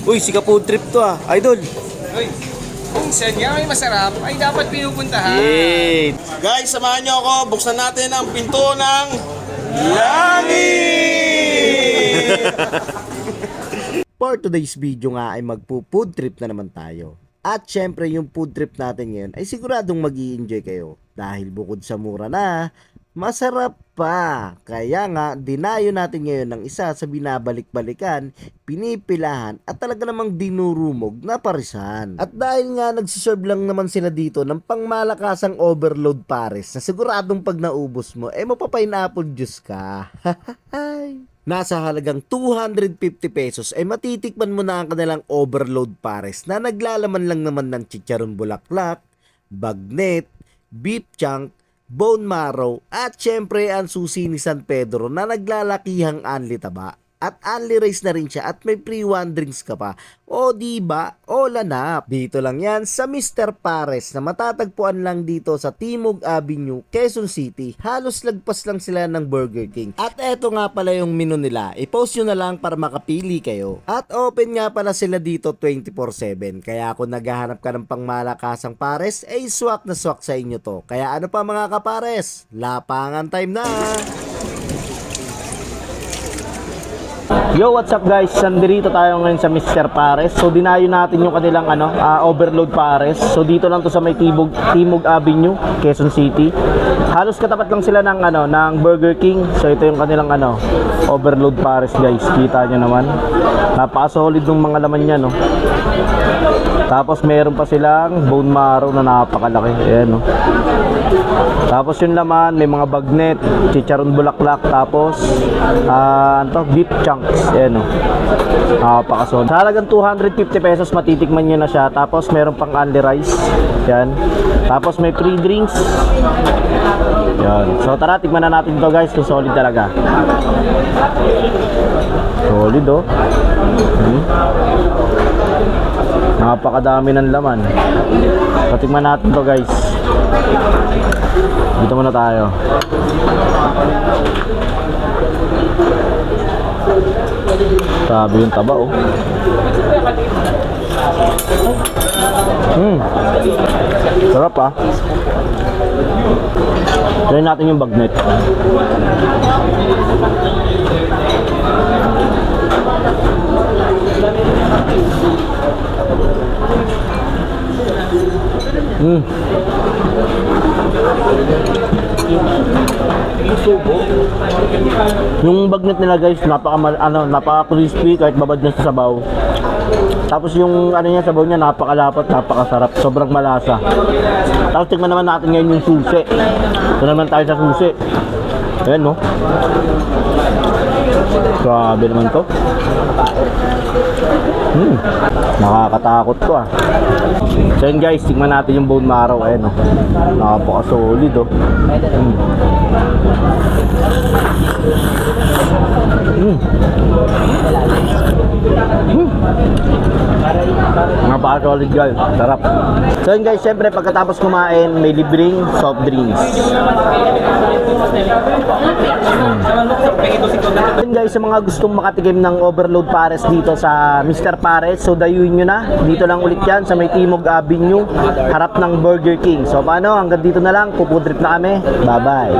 Uy, sika food trip to ah. Idol. Uy, kung saan nga may masarap, ay dapat pinupuntahan. Yay! Guys, samahan nyo ako. Buksan natin ang pinto ng langit! For today's video nga ay magpo-food trip na naman tayo. At syempre yung food trip natin ngayon ay siguradong mag-i-enjoy kayo. Dahil bukod sa mura na, masarap pa. Kaya nga, dinayo natin ngayon ng isa sa binabalik-balikan, pinipilahan at talaga namang dinurumog na parisan. At dahil nga nagsiserve lang naman sila dito ng pangmalakasang overload pares na siguradong pag naubos mo, mapapineapple juice ka. Nasa halagang 250 pesos ay matitikman mo na ang kanilang overload pares na naglalaman lang naman ng chicharon bulaklak, bagnet, beef chunk, bone marrow at syempre ang susi ni San Pedro na naglalakihang anli taba. At only rice na rin siya at may free one drinks ka pa. O diba? O lanap. Dito lang yan sa Mr. Pares na matatagpuan lang dito sa Timog Avenue, Quezon City. Halos lagpas lang sila ng Burger King. At eto nga pala yung menu nila. I-post nyo na lang para makapili kayo. At open nga pala sila dito 24/7. Kaya kung naghahanap ka ng pangmalakasang pares, swak na swak sa inyo to. Kaya ano pa mga kapares? Lapangan time na! Yo, what's up guys? Nandito tayo ngayon sa Mr. Pares. So dinayo natin yung kanilang overload pares. So dito lang to sa may Timog Avenue, Quezon City. Halos katapat lang sila ng ng Burger King. So ito yung kanilang overload pares guys. Kita nyo naman. Napaka-solid ng mga laman niya, no. Tapos meron pa silang bone marrow na napakalaki. Ayan, no. Tapos yung laman, may mga bagnet, chicharon bulaklak, tapos beef chunks. Ayan, no. Napakasolid. Sa halagang 250 pesos matitikman nyo na siya. Tapos meron pang only rice. Yan. Tapos may free drinks. Yan. So tara, tikman na natin to guys kung solid talaga. Solid, oh. Napakadami ng laman. So tikman natin to guys. Dito muna tayo. Sabi yung taba, oh. Sarap, ah. Try natin yung bagnet. Yung bagnet nila guys, napaka-crispy kahit babad na sa sabaw. Tapos yung sabaw niya napakalapat, napakasarap, sobrang malasa. Tapos tingnan naman natin ngayon yung susi. Ito naman tayo sa susi. Ayan, no. Grabe naman to. Nakakatakot to, ah. So yun guys, tingnan natin yung bone marrow. Ayan, no. Napaka-solid, oh. Napaka-solid guys, sarap. So yun guys, syempre pagkatapos kumain, may libreng soft drinks. Yun guys, sa mga gustong makatikim ng overload pares dito sa Mr. Pares, so dayuin nyo na. Dito lang ulit yan sa may Timog Avenue, harap ng Burger King. So paano, hanggang dito na lang, pupudrip na kami. Bye bye.